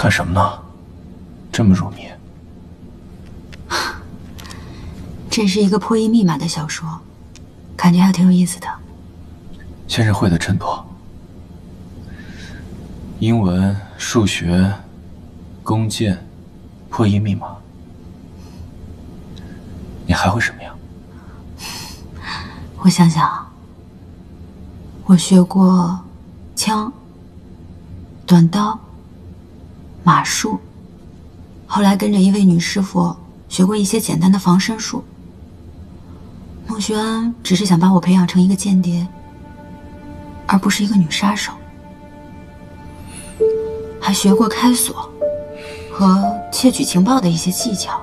看什么呢？这么入迷。这是一个破译密码的小说，感觉还挺有意思的。先生会的真多，英文、数学、弓箭、破译密码，你还会什么呀？我想想，我学过枪、短刀、马术，后来跟着一位女师傅学过一些简单的防身术。孟学安只是想把我培养成一个间谍，而不是一个女杀手。还学过开锁和窃取情报的一些技巧。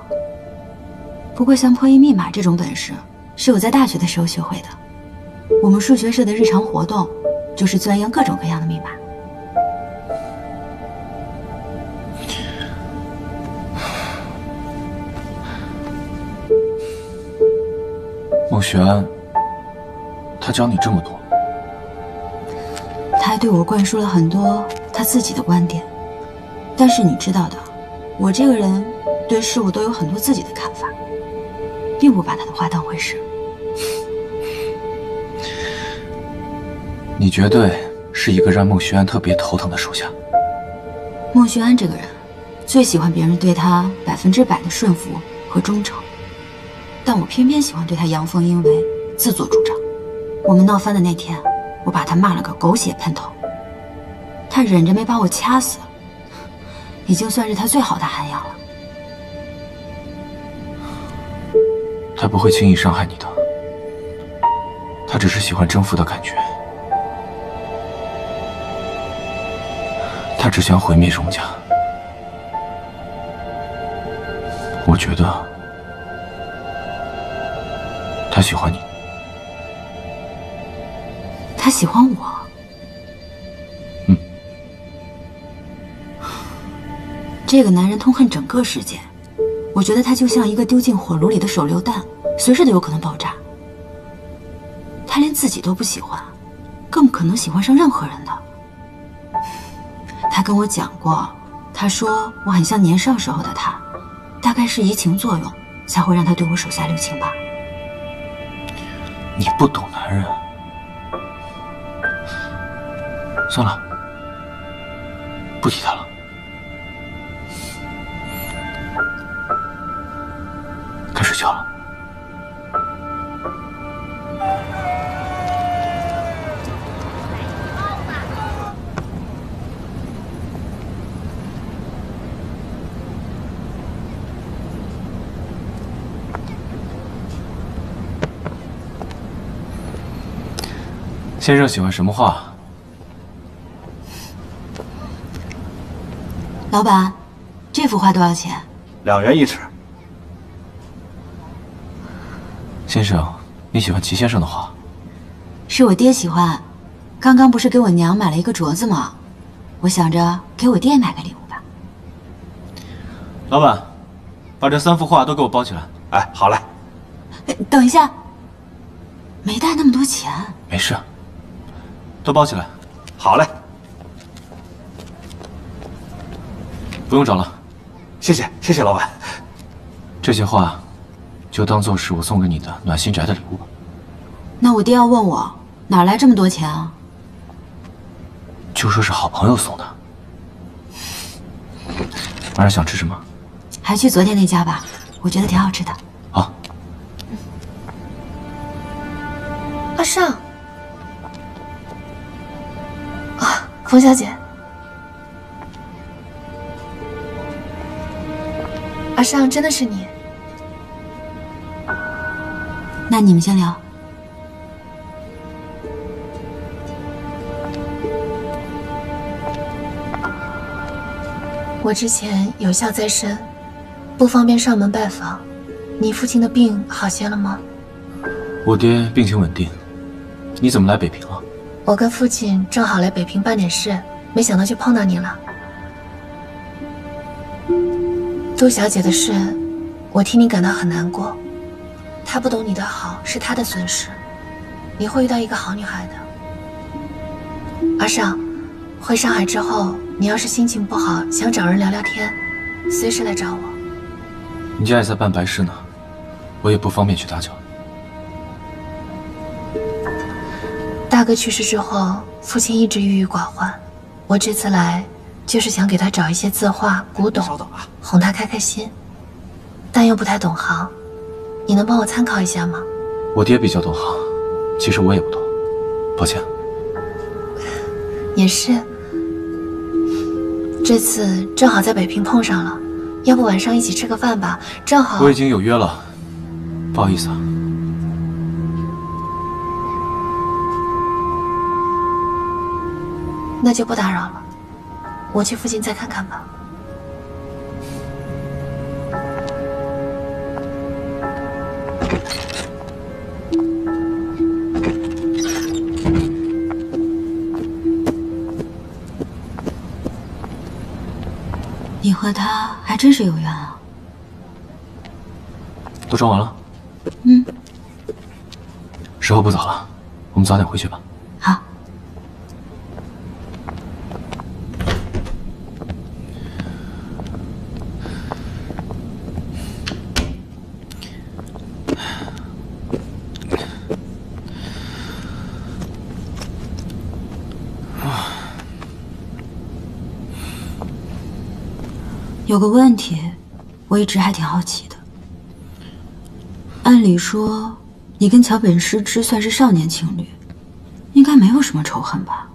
不过像破译密码这种本事，是我在大学的时候学会的。我们数学社的日常活动就是钻研各种各样的密码。孟学安，他教你这么多，他还对我灌输了很多他自己的观点。但是你知道的，我这个人对事物都有很多自己的看法，并不把他的话当回事。你绝对是一个让孟学安特别头疼的属下。孟学安这个人，最喜欢别人对他100%的顺服和忠诚。但我偏偏喜欢对他阳奉阴违、自作主张。我们闹翻的那天，我把他骂了个狗血喷头，他忍着没把我掐死，已经算是他最好的涵养了。他不会轻易伤害你的，他只是喜欢征服的感觉，他只想毁灭荣家。我觉得他喜欢你。他喜欢我？嗯。这个男人痛恨整个世界，我觉得他就像一个丢进火炉里的手榴弹，随时都有可能爆炸。他连自己都不喜欢，更不可能喜欢上任何人的。他跟我讲过，他说我很像年少时候的他，大概是移情作用，才会让他对我手下留情吧。你不懂男人。算了，不提他了。该睡觉了。先生喜欢什么画？老板，这幅画多少钱？2元1尺。先生，你喜欢齐先生的画？是我爹喜欢，刚刚不是给我娘买了一个镯子吗？我想着给我爹买个礼物吧。老板，把这3幅画都给我包起来。哎，好嘞。等一下，没带那么多钱。没事，都包起来。好嘞。不用找了，谢谢，谢谢老板。这些画就当做是我送给你的暖心宅的礼物吧。那我爹要问我哪来这么多钱啊？就说是好朋友送的。晚上想吃什么？还去昨天那家吧，我觉得挺好吃的。好。阿尚，啊，冯小姐。阿尚，真的是你？那你们先聊。我之前有孝在身，不方便上门拜访。你父亲的病好些了吗？我爹病情稳定。你怎么来北平了？我跟父亲正好来北平办点事，没想到就碰到你了。杜小姐的事，我替你感到很难过。她不懂你的好，是她的损失。你会遇到一个好女孩的。阿尚，回上海之后，你要是心情不好，想找人聊聊天，随时来找我。你家也在办白事呢，我也不方便去打搅。大哥去世之后，父亲一直郁郁寡欢。我这次来，就是想给他找一些字画、古董，稍等啊，哄他开开心，但又不太懂行。你能帮我参考一下吗？我爹比较懂行，其实我也不懂，抱歉。也是，这次正好在北平碰上了，要不晚上一起吃个饭吧？正好。我已经有约了，不好意思啊。那就不打扰了，我去附近再看看吧。你和他还真是有缘啊。都装完了？嗯，时候不早了，我们早点回去吧。好。有个问题，我一直还挺好奇的。按理说，你跟桥本诗织算是少年情侣，应该没有什么仇恨吧？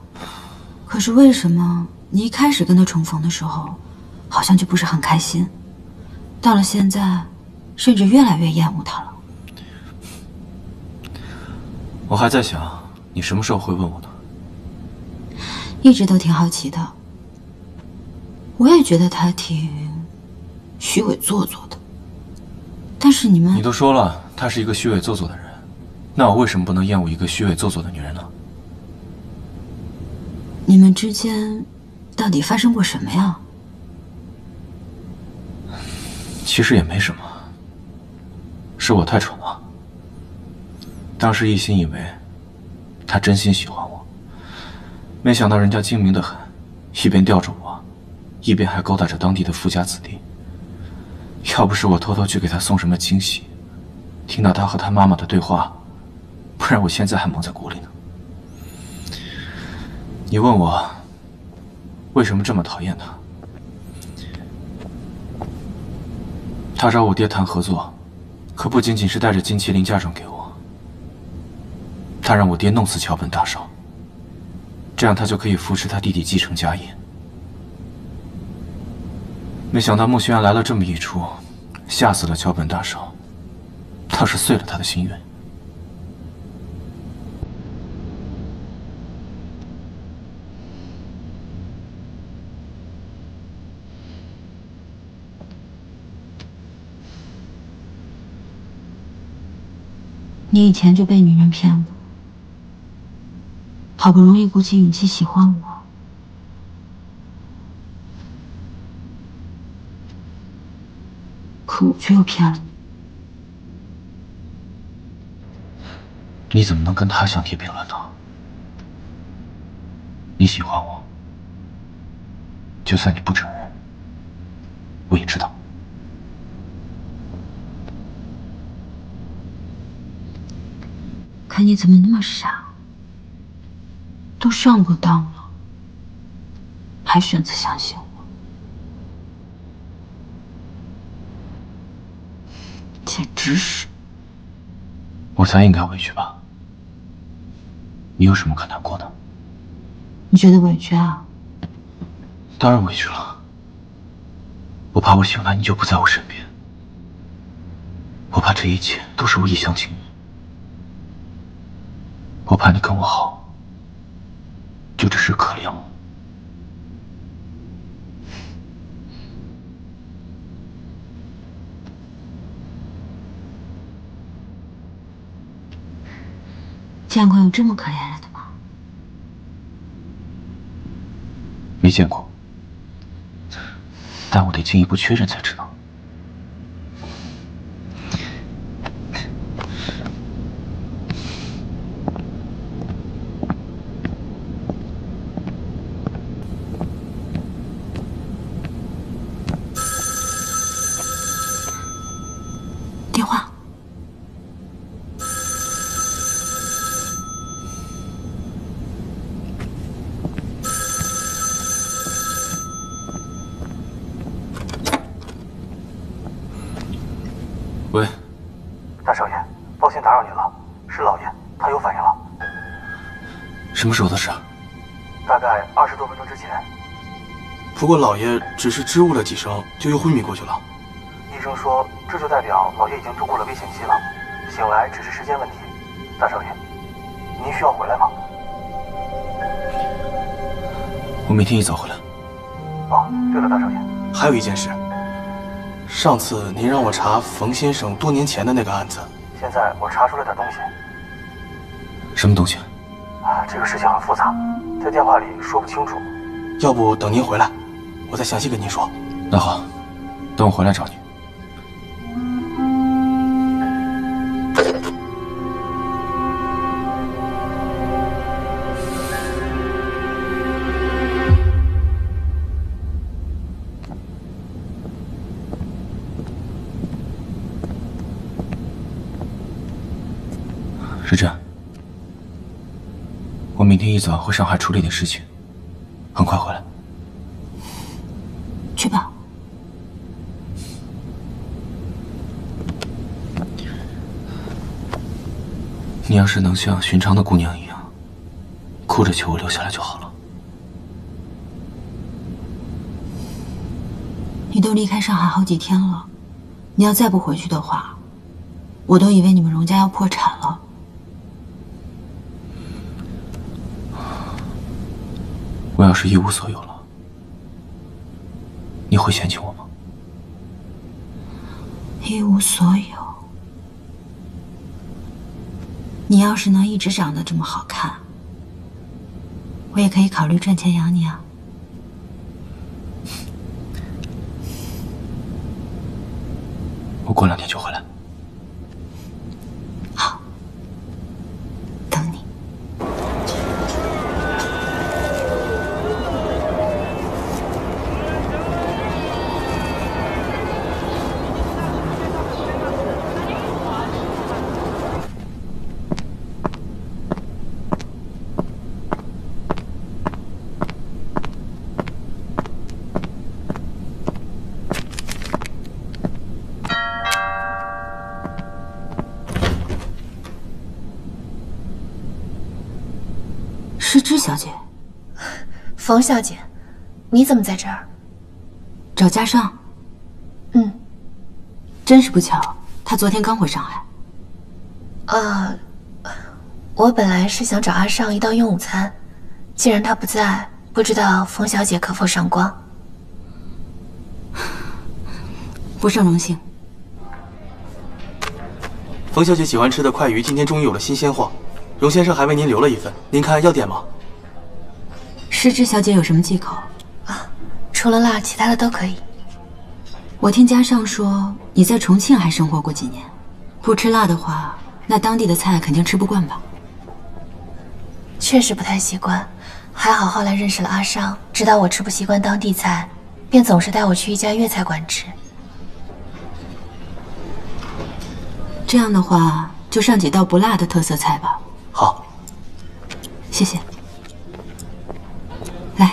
可是为什么你一开始跟他重逢的时候，好像就不是很开心？到了现在，甚至越来越厌恶他了。我还在想，你什么时候会问我呢？一直都挺好奇的。我也觉得他挺虚伪做作的，但是你都说了，他是一个虚伪做作的人，那我为什么不能厌恶一个虚伪做作的女人呢？你们之间到底发生过什么呀？其实也没什么，是我太蠢了。当时一心以为他真心喜欢我，没想到人家精明得很，一边吊着我，一边还勾搭着当地的富家子弟。要不是我偷偷去给他送什么惊喜，听到他和他妈妈的对话，不然我现在还蒙在鼓里呢。你问我为什么这么讨厌他？他找我爹谈合作，可不仅仅是带着金麒麟嫁妆给我，他让我爹弄死桥本大少，这样他就可以扶持他弟弟继承家业。没想到穆宣来了这么一出，吓死了桥本大少，倒是遂了他的心愿。你以前就被女人骗过，好不容易鼓起勇气喜欢我，可我却又骗了你。你怎么能跟他相提并论呢？你喜欢我，就算你不承认，我也知道。可你怎么那么傻？都上过当了，还选择相信我？简直是！我才应该委屈吧？你有什么可难过的？你觉得委屈啊？当然委屈了。我怕我醒来你就不在我身边，我怕这一切都是我一厢情愿，我怕你跟我好，就只是可怜我。见过有这么可怜人的吗？没见过，但我得进一步确认才知道。他有反应了。什么时候的事？大概20多分钟之前。不过老爷只是支吾了几声，就又昏迷过去了。医生说，这就代表老爷已经度过了危险期了，醒来只是时间问题。大少爷，您需要回来吗？我明天一早回来。哦，对了，大少爷，还有一件事，上次您让我查冯先生多年前的那个案子，现在我查出了点东西。什么东西？这个事情很复杂，在电话里说不清楚。要不等您回来，我再详细跟您说。那好，等我回来找你。时珍，我明天一早回上海处理点事情，很快回来。去吧。你要是能像寻常的姑娘一样，哭着求我留下来就好了。你都离开上海好几天了，你要再不回去的话，我都以为你们荣家要破产了。我要是一无所有了，你会嫌弃我吗？一无所有。你要是能一直长得这么好看，我也可以考虑赚钱养你啊。我过2天就回来。好，等你。诗织小姐，冯小姐，你怎么在这儿？找家尚。真是不巧，他昨天刚回上海。我本来是想找阿尚一道用午餐，既然他不在，不知道冯小姐可否赏光？不胜荣幸。冯小姐喜欢吃的快鱼今天终于有了新鲜货，荣先生还为您留了一份，您看要点吗？诗织小姐有什么忌口？除了辣，其他的都可以。我听家尚说你在重庆还生活过几年，不吃辣的话，那当地的菜肯定吃不惯吧？确实不太习惯，还好后来认识了阿尚，知道我吃不习惯当地菜，便总是带我去一家粤菜馆吃。这样的话，就上几道不辣的特色菜吧。好，谢谢。来，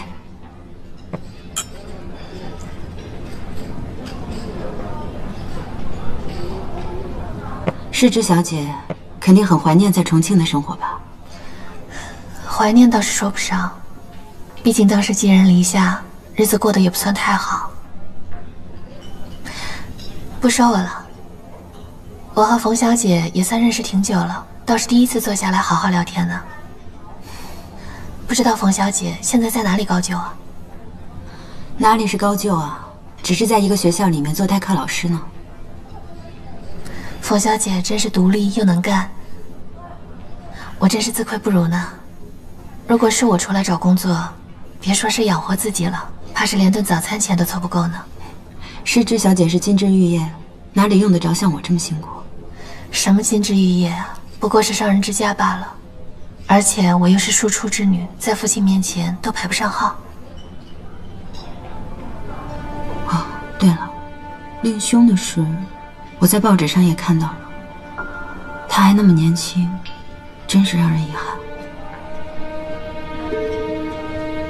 诗织小姐肯定很怀念在重庆的生活吧？怀念倒是说不上，毕竟当时寄人篱下，日子过得也不算太好。不说我了，我和冯小姐也算认识挺久了，倒是第一次坐下来好好聊天呢。不知道冯小姐现在在哪里高就啊？哪里是高就啊，只是在一个学校里面做代课老师呢。冯小姐真是独立又能干，我真是自愧不如呢。如果是我出来找工作，别说是养活自己了，怕是连顿早餐钱都凑不够呢。诗织小姐是金枝玉叶，哪里用得着像我这么辛苦？什么金枝玉叶啊，不过是商人之家罢了。而且我又是庶出之女，在父亲面前都排不上号。哦，对了，令兄的事，我在报纸上也看到了。他还那么年轻，真是让人遗憾。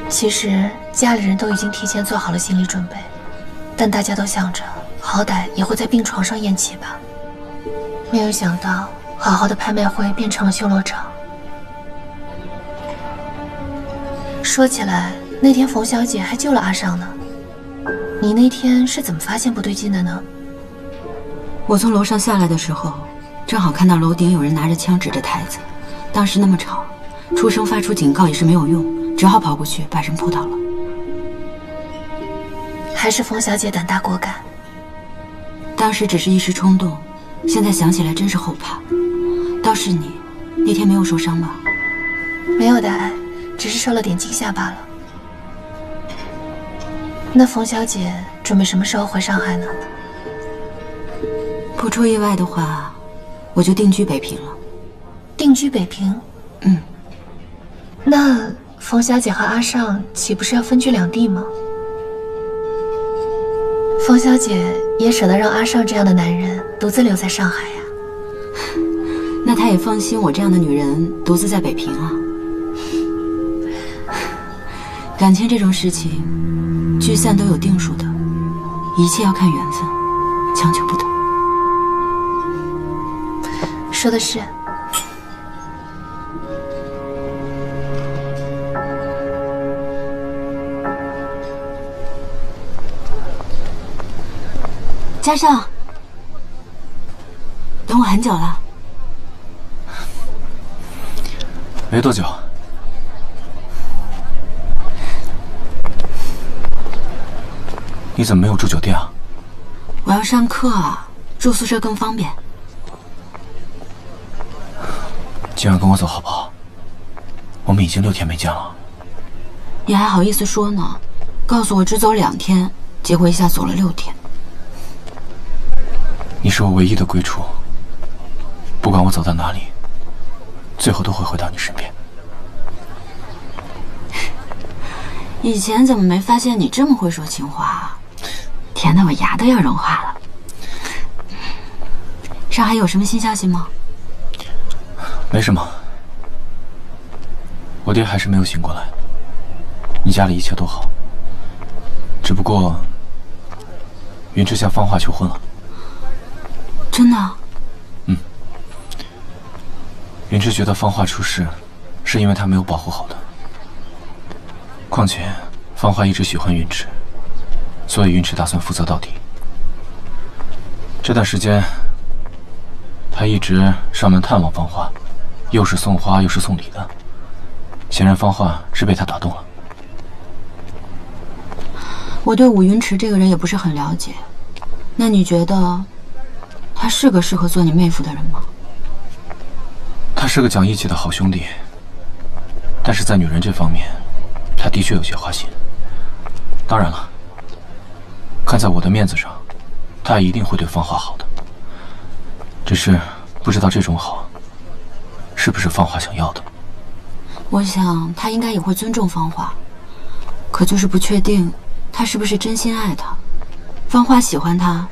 其实家里人都已经提前做好了心理准备，但大家都想着，好歹也会在病床上咽气吧。没有想到，好好的拍卖会变成了修罗场。说起来，那天冯小姐还救了阿尚呢。你那天是怎么发现不对劲的呢？我从楼上下来的时候，正好看到楼顶有人拿着枪指着台子，当时那么吵，出声发出警告也是没有用，只好跑过去把人扑倒了。还是冯小姐胆大果敢。当时只是一时冲动，现在想起来真是后怕。倒是你，那天没有受伤吧？没有大碍，只是受了点惊吓罢了。那冯小姐准备什么时候回上海呢？不出意外的话，我就定居北平了。定居北平？嗯。那冯小姐和阿尚岂不是要分居两地吗？冯小姐也舍得让阿尚这样的男人独自留在上海呀？那她也放心我这样的女人独自在北平啊。感情这种事情，聚散都有定数的，一切要看缘分，强求不得。说的是。嘉尚，等我很久了。没多久。你怎么没有住酒店啊？我要上课啊，住宿舍更方便。今晚跟我走好不好？我们已经6天没见了。你还好意思说呢？告诉我只走2天，结果一下走了6天。你是我唯一的归处，不管我走到哪里，最后都会回到你身边。以前怎么没发现你这么会说情话啊？甜的我牙都要融化了。上海有什么新消息吗？没什么，我爹还是没有醒过来。你家里一切都好，只不过云芝向芳华求婚了。真的？嗯。云芝觉得芳华出事，是因为她没有保护好她。况且芳华一直喜欢云芝，所以云芝打算负责到底。这段时间，他一直上门探望芳华，又是送花又是送礼的。显然芳华是被他打动了。我对武云池这个人也不是很了解，那你觉得他是个适合做你妹夫的人吗？他是个讲义气的好兄弟，但是在女人这方面，他的确有些花心。当然了，看在我的面子上，他一定会对芳华好的。只是不知道这种好，是不是芳华想要的？我想他应该也会尊重芳华，可就是不确定他是不是真心爱她。芳华喜欢他，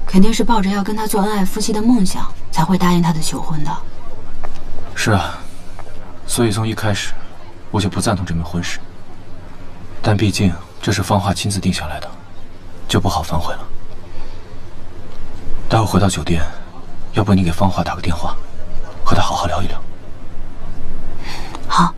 肯定是抱着要跟他做恩爱夫妻的梦想，才会答应他的求婚的。是啊，所以从一开始，我就不赞同这门婚事。但毕竟这是芳华亲自定下来的，就不好反悔了。待会回到酒店，要不你给芳华打个电话，和她好好聊一聊。好。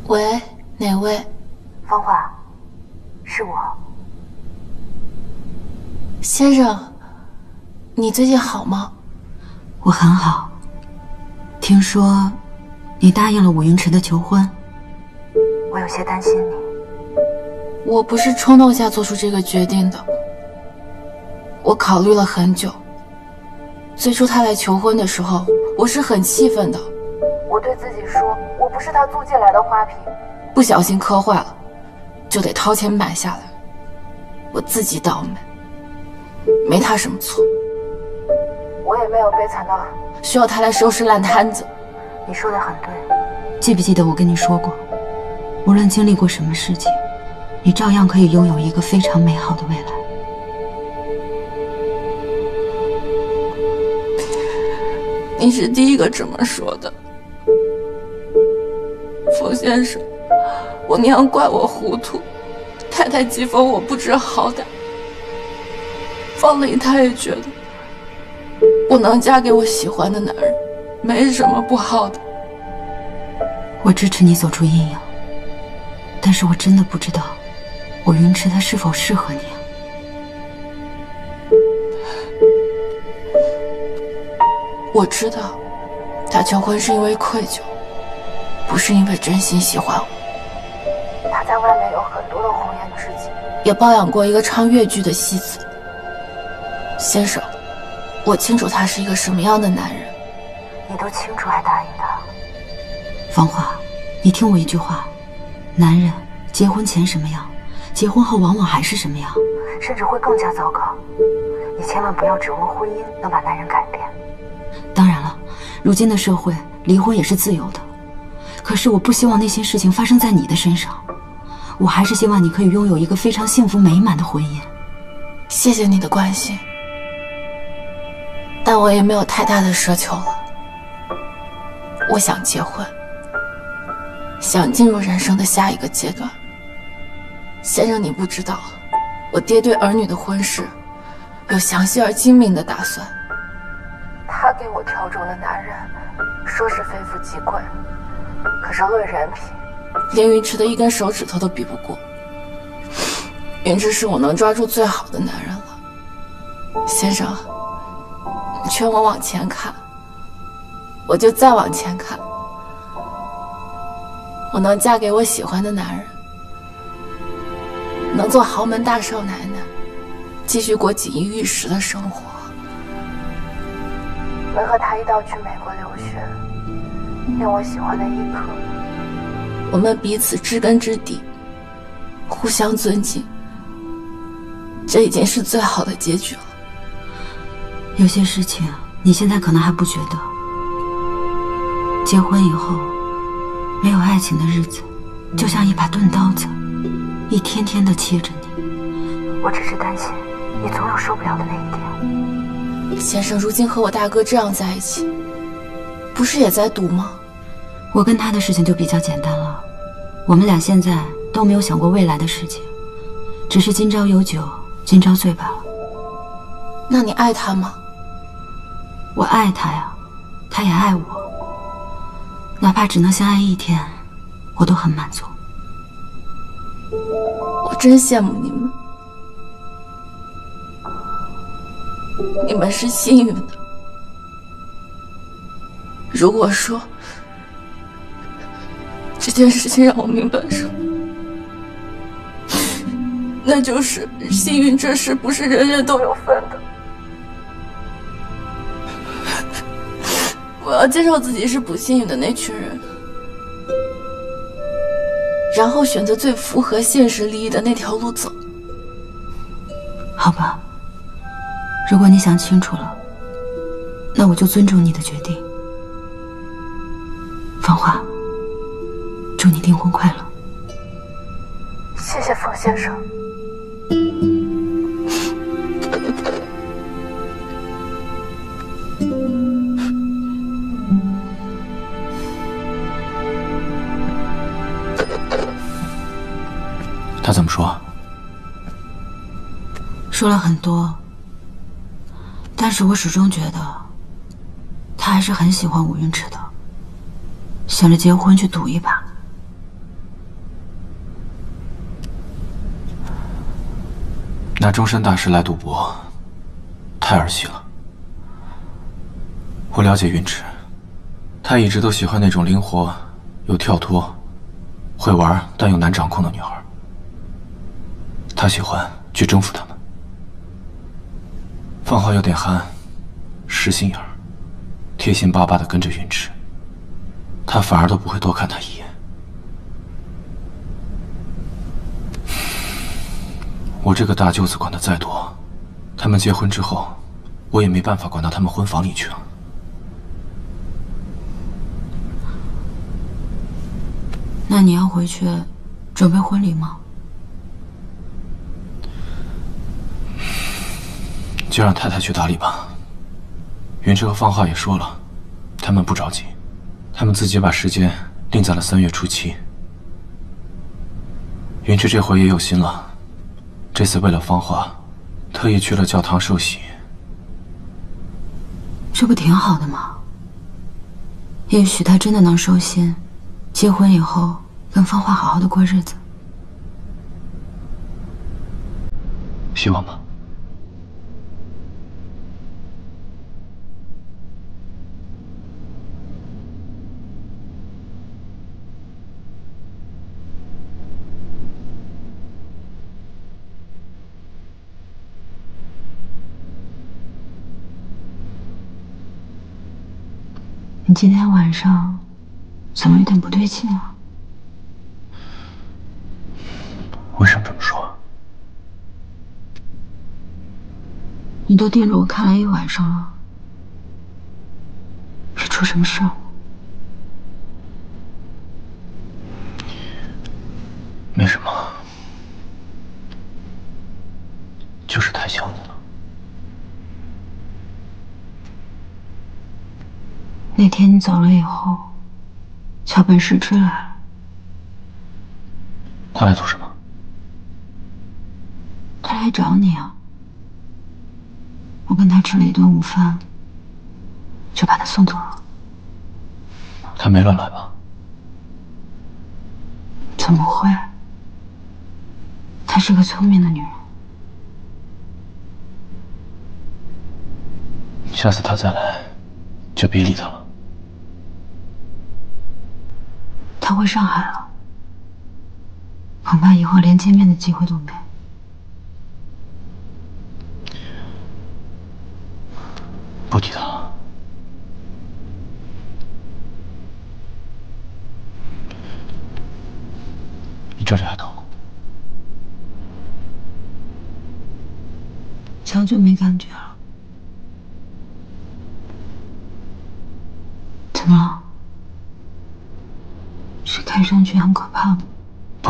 喂，哪位？芳华，是我。先生，你最近好吗？我很好。听说你答应了武云池的求婚，我有些担心你。我不是冲动下做出这个决定的，我考虑了很久。最初他来求婚的时候，我是很气愤的。我对自己说，我不是他租借来的花瓶，不小心磕坏了，就得掏钱买下来。我自己倒霉，没他什么错。我也没有悲惨到需要他来收拾烂摊子。你说的很对。记不记得我跟你说过，无论经历过什么事情，你照样可以拥有一个非常美好的未来。你是第一个这么说的，冯先生。我娘怪我糊涂，太太讥讽我不知好歹。方林他也觉得我能嫁给我喜欢的男人，没什么不好的。我支持你走出阴影，但是我真的不知道，我云池他是否适合你啊？我知道，他求婚是因为愧疚，不是因为真心喜欢我。他在外面有很多的红颜知己，也包养过一个唱越剧的戏子。先生，我清楚他是一个什么样的男人。你都清楚还答应他？芳华，你听我一句话，男人结婚前什么样，结婚后往往还是什么样，甚至会更加糟糕。你千万不要指望婚姻能把男人改变。当然了，如今的社会，离婚也是自由的。可是我不希望那些事情发生在你的身上，我还是希望你可以拥有一个非常幸福美满的婚姻。谢谢你的关心，但我也没有太大的奢求了。我想结婚，想进入人生的下一个阶段。先生，你不知道，我爹对儿女的婚事有详细而精明的打算。他给我挑中的男人，说是非富即贵，可是论人品，连云池的一根手指头都比不过。云池是我能抓住最好的男人了。先生，你劝我往前看，我就再往前看。我能嫁给我喜欢的男人，能做豪门大少奶奶，继续过锦衣玉食的生活，能和他一道去美国留学，念我喜欢的医科。我们彼此知根知底，互相尊敬，这已经是最好的结局了。有些事情你现在可能还不觉得，结婚以后没有爱情的日子，就像一把钝刀子，一天天的切着你。我只是担心你总有受不了的那一天。先生，如今和我大哥这样在一起，不是也在赌吗？我跟他的事情就比较简单了，我们俩现在都没有想过未来的事情，只是今朝有酒今朝醉罢了。那你爱他吗？我爱他呀，他也爱我，哪怕只能相爱一天，我都很满足。我真羡慕你们，你们是幸运的。如果说这件事情让我明白什么，那就是幸运这事不是人人都有份的。我要接受自己是不幸运的那群人，然后选择最符合现实利益的那条路走。好吧，如果你想清楚了，那我就尊重你的决定。芳华，祝你订婚快乐。谢谢冯先生。他怎么说？说了很多，但是我始终觉得他还是很喜欢武云池的，想着结婚去赌一把。拿终身大事来赌博，太儿戏了。我了解云池，他一直都喜欢那种灵活又跳脱、会玩但又难掌控的女孩。他喜欢去征服她们。芳华有点憨，实心眼儿，贴心巴巴地跟着云池，他反而都不会多看她一眼。我这个大舅子管得再多，他们结婚之后，我也没办法管到他们婚房里去了。那你要回去准备婚礼吗？就让太太去打理吧。云池和芳华也说了，他们不着急，他们自己把时间定在了3月初7。云芝这回也有心了，这次为了芳华，特意去了教堂受洗。这不挺好的吗？也许他真的能收心，结婚以后跟芳华好好的过日子。希望吧。你今天晚上怎么有点不对劲啊？为什么这么说？你都盯着我看了一晚上了，是出什么事了？没什么，就是太想你了。那天你走了以后，桥本实之来了。他来做什么？他来找你啊。我跟他吃了一顿午饭，就把他送走了。他没乱来吧？怎么会？她是个聪明的女人。下次他再来，就别理他了。他回上海了，恐怕以后连见面的机会都没。不提他了。你这里还疼？好久没感觉了。怎么了？是看上去很可怕吗？不，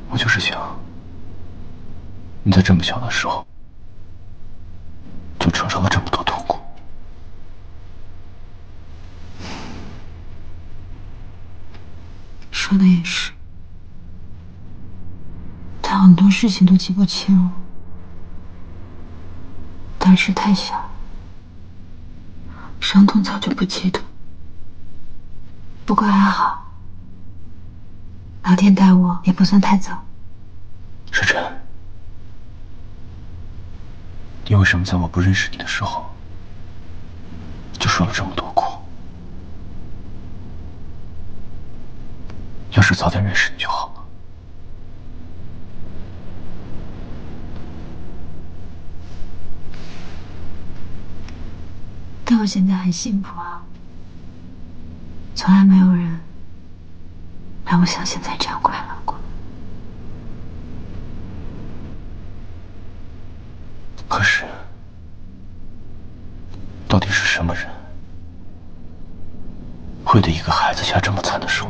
我就是想你在这么小的时候就承受了这么多痛苦。说的也是，他很多事情都记不清了，但是太小，伤痛早就不记得。不过还好，老天待我也不算太早。时辰，你为什么在我不认识你的时候就受了这么多苦？要是早点认识你就好了。但我现在很幸福啊，从来没有人让我像现在这样快乐过。可是，到底是什么人会对一个孩子下这么惨的手？